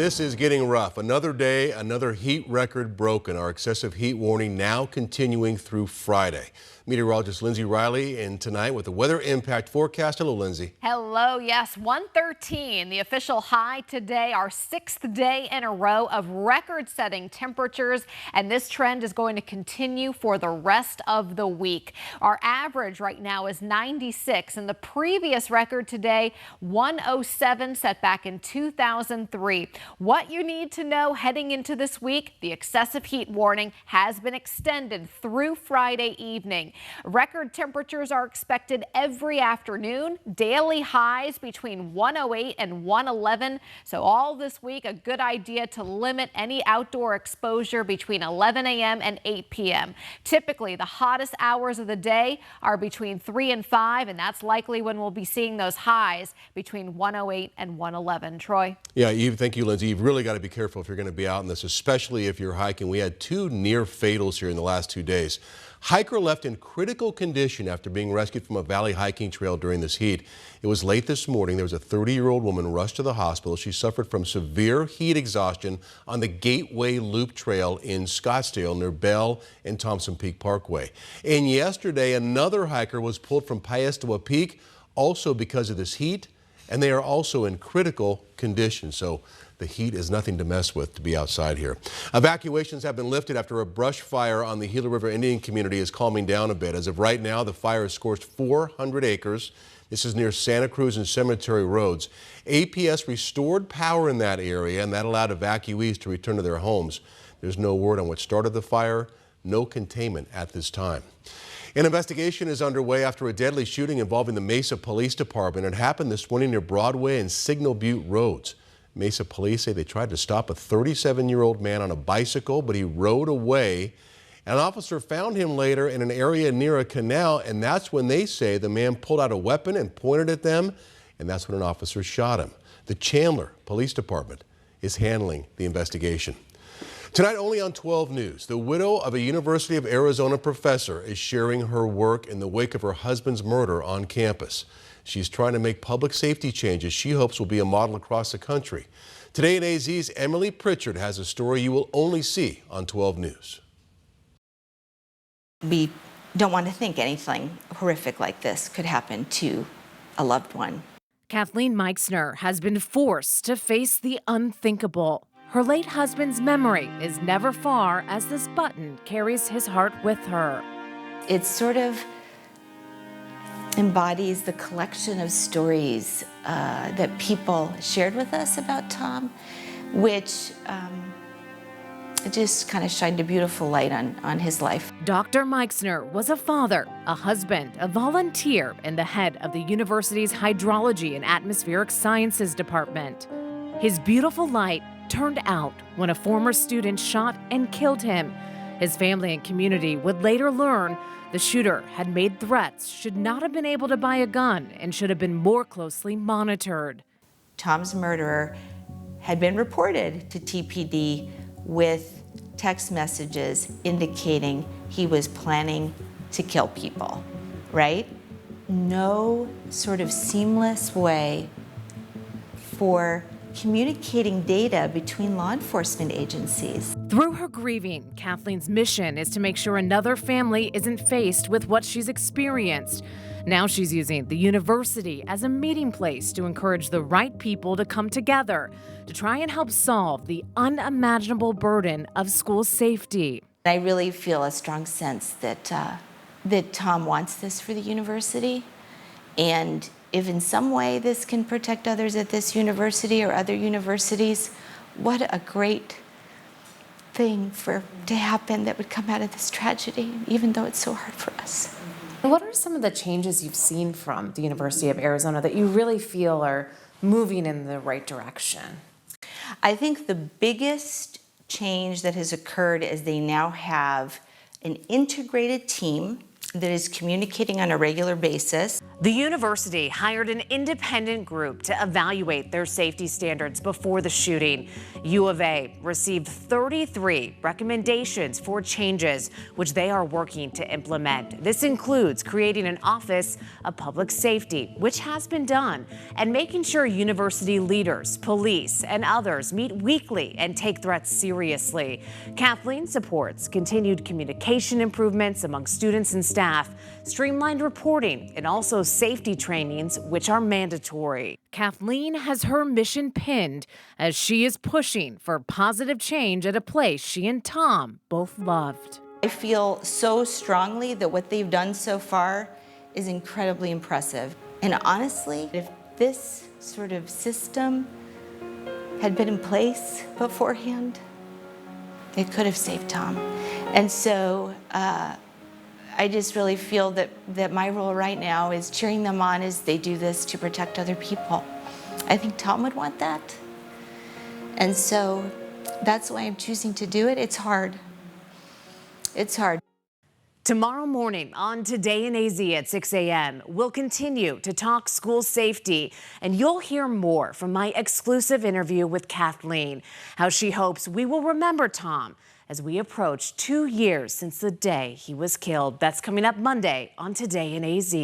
this is getting rough. Another day, another heat record broken. Our excessive heat warning now continuing through Friday. Meteorologist Lindsay Riley in tonight with the weather impact forecast. Hello, Lindsay. Hello. Yes, 113, the official high today, our 6th day in a row of record-setting temperatures, and this trend is going to continue for the rest of the week. Our average right now is 96, and the previous record today, 107, set back in 2003. What you need to know heading into this week, the excessive heat warning has been extended through Friday evening. Record temperatures are expected every afternoon, daily highs between 108 and 111. So all this week, a good idea to limit any outdoor exposure between 11 a.m. and 8 p.m. Typically, the hottest hours of the day are between 3 and 5, and that's likely when we'll be seeing those highs between 108 and 111. Troy? Yeah, Eve, thank you, Lindsay. You've really got to be careful if you're going to be out in this, especially if you're hiking. We had 2 near fatals here in the last 2 days. Hiker left in critical condition after being rescued from a valley hiking trail during this heat. It was late this morning. There was a 30-year-old woman rushed to the hospital. She suffered from severe heat exhaustion on the Gateway Loop Trail in Scottsdale near Bell and Thompson Peak Parkway. And yesterday, another hiker was pulled from Piestewa Peak also because of this heat, and they are also in critical condition. So the heat is nothing to mess with to be outside here. Evacuations have been lifted after a brush fire on the Gila River Indian community is calming down a bit. As of right now, the fire has scorched 400 acres. This is near Santa Cruz and Cemetery Roads. APS restored power in that area, and that allowed evacuees to return to their homes. There's no word on what started the fire, no containment at this time. An investigation is underway after a deadly shooting involving the Mesa Police Department. It happened this morning near Broadway and Signal Butte Roads. Mesa police say they tried to stop a 37-year-old man on a bicycle, but he rode away. An officer found him later in an area near a canal, and that's when they say the man pulled out a weapon and pointed at them, and that's when an officer shot him. The Chandler Police Department is handling the investigation. Tonight, only on 12 News, the widow of a University of Arizona professor is sharing her work in the wake of her husband's murder on campus. She's trying to make public safety changes she hopes will be a model across the country. Today in AZ's Emily Pritchard has a story you will only see on 12 News. We don't want to think anything horrific like this could happen to a loved one. Kathleen Meixner has been forced to face the unthinkable. Her late husband's memory is never far as this button carries his heart with her. It sort of embodies the collection of stories that people shared with us about Tom, which just kind of shined a beautiful light on his life. Dr. Meixner was a father, a husband, a volunteer, and the head of the university's Hydrology and Atmospheric Sciences department. His beautiful light turned out when a former student shot and killed him. His family and community would later learn the shooter had made threats, should not have been able to buy a gun, and should have been more closely monitored. Tom's murderer had been reported to TPD with text messages indicating he was planning to kill people, right? No sort of seamless way for communicating data between law enforcement agencies. Through her grieving, Kathleen's mission is to make sure another family isn't faced with what she's experienced. Now she's using the university as a meeting place to encourage the right people to come together to try and help solve the unimaginable burden of school safety. I really feel a strong sense that Tom wants this for the university, and if in some way this can protect others at this university or other universities, what a great thing to happen that would come out of this tragedy, even though it's so hard for us. What are some of the changes you've seen from the University of Arizona that you really feel are moving in the right direction? I think the biggest change that has occurred is they now have an integrated team that is communicating on a regular basis. The university hired an independent group to evaluate their safety standards before the shooting. U of A received 33 recommendations for changes, which they are working to implement. This includes creating an Office of Public Safety, which has been done, and making sure university leaders, police, and others meet weekly and take threats seriously. Kathleen supports continued communication improvements among students and staff, streamlined reporting, and also safety trainings, which are mandatory. Kathleen has her mission pinned as she is pushing for positive change at a place she and Tom both loved. I feel so strongly that what they've done so far is incredibly impressive. And honestly, if this sort of system had been in place beforehand, it could have saved Tom. And so I just really feel that my role right now is cheering them on as they do this to protect other people. I think Tom would want that. And so that's why I'm choosing to do it. It's hard. It's hard. Tomorrow morning on Today in AZ at 6 a.m., we'll continue to talk school safety, and you'll hear more from my exclusive interview with Kathleen, how she hopes we will remember Tom as we approach 2 years since the day he was killed. That's coming up Monday on Today in AZ.